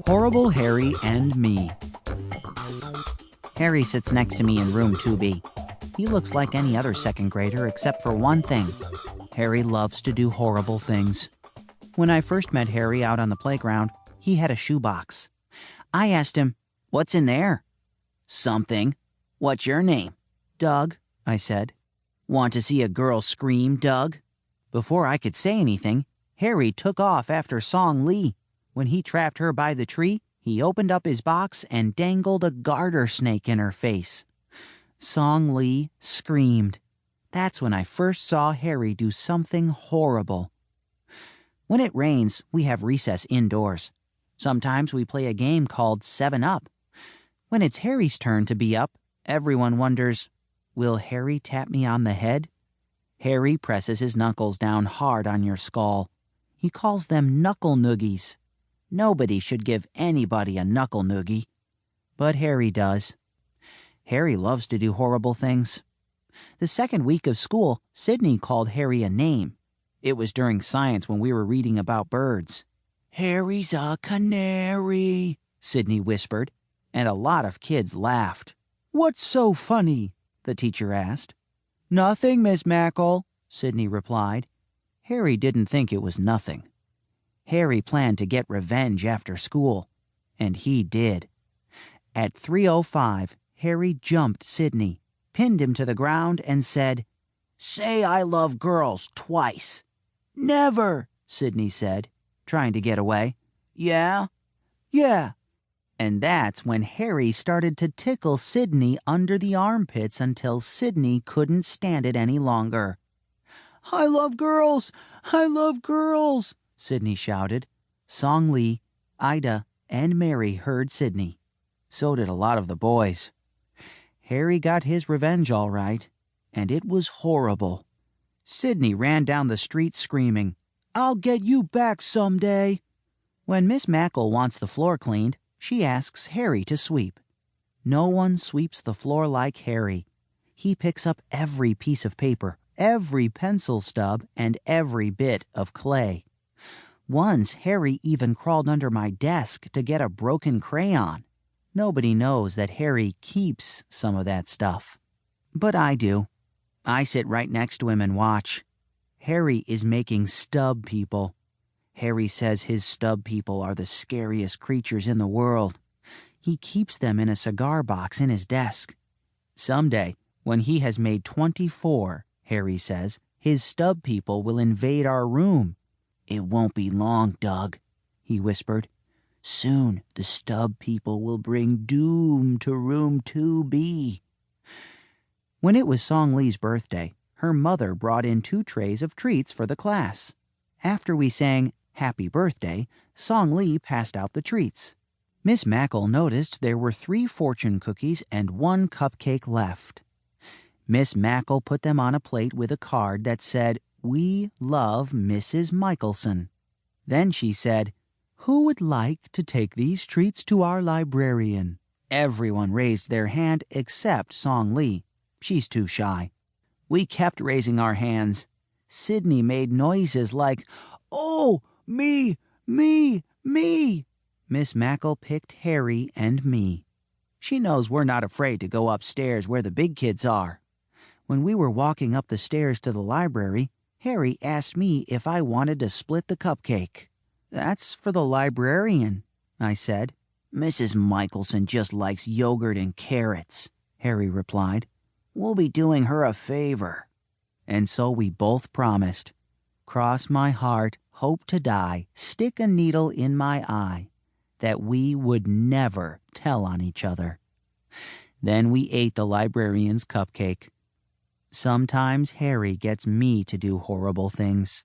Horrible Harry and Me. Harry sits next to me in room 2B. He looks like any other second grader except for one thing. Harry loves to do horrible things. When I first met Harry out on the playground, he had a shoebox. I asked him, "What's in there?" "Something. What's your name?" "Doug," I said. "Want to see a girl scream, Doug?" Before I could say anything, Harry took off after Song Lee. When he trapped her by the tree, he opened up his box and dangled a garter snake in her face. Song Lee screamed. That's when I first saw Harry do something horrible. When it rains, we have recess indoors. Sometimes we play a game called 7-Up. When it's Harry's turn to be up, everyone wonders, will Harry tap me on the head? Harry presses his knuckles down hard on your skull. He calls them knuckle noogies. Nobody should give anybody a knuckle noogie. But Harry does. Harry loves to do horrible things. The second week of school, Sydney called Harry a name. It was during science when we were reading about birds. "Harry's a canary," Sydney whispered, and a lot of kids laughed. "What's so funny?" the teacher asked. "Nothing, Miss Mackle," Sydney replied. Harry didn't think it was nothing. Harry planned to get revenge after school, and he did. At 3:05, Harry jumped Sydney, pinned him to the ground, and said, "Say I love girls twice." "Never," Sydney said, trying to get away. "Yeah?" "Yeah." And that's when Harry started to tickle Sydney under the armpits until Sydney couldn't stand it any longer. "I love girls! I love girls!" Sydney shouted. Song Lee, Ida, and Mary heard Sydney. So did a lot of the boys. Harry got his revenge all right, and it was horrible. Sydney ran down the street screaming, "I'll get you back someday." When Miss Mackle wants the floor cleaned, she asks Harry to sweep. No one sweeps the floor like Harry. He picks up every piece of paper, every pencil stub, and every bit of clay. Once, Harry even crawled under my desk to get a broken crayon. Nobody knows that Harry keeps some of that stuff. But I do. I sit right next to him and watch. Harry is making stub people. Harry says his stub people are the scariest creatures in the world. He keeps them in a cigar box in his desk. Someday, when he has made 24, Harry says, his stub people will invade our room. "It won't be long, Doug," he whispered. "Soon the stub people will bring doom to room 2B. When it was Song Lee's birthday, her mother brought in 2 trays of treats for the class. After we sang "Happy Birthday," Song Lee passed out the treats. Miss Mackle noticed there were 3 fortune cookies and 1 cupcake left. Miss Mackle put them on a plate with a card that said, "We love Mrs. Michelson." Then she said, "Who would like to take these treats to our librarian?" Everyone raised their hand except Song Lee. She's too shy. We kept raising our hands. Sydney made noises like, "Oh, me, me, me." Miss Mackle picked Harry and me. She knows we're not afraid to go upstairs where the big kids are. When we were walking up the stairs to the library, Harry asked me if I wanted to split the cupcake. "That's for the librarian," I said. "Mrs. Michelson just likes yogurt and carrots," Harry replied. "We'll be doing her a favor." And so we both promised. Cross my heart, hope to die, stick a needle in my eye, that we would never tell on each other. Then we ate the librarian's cupcake. Sometimes Harry gets me to do horrible things.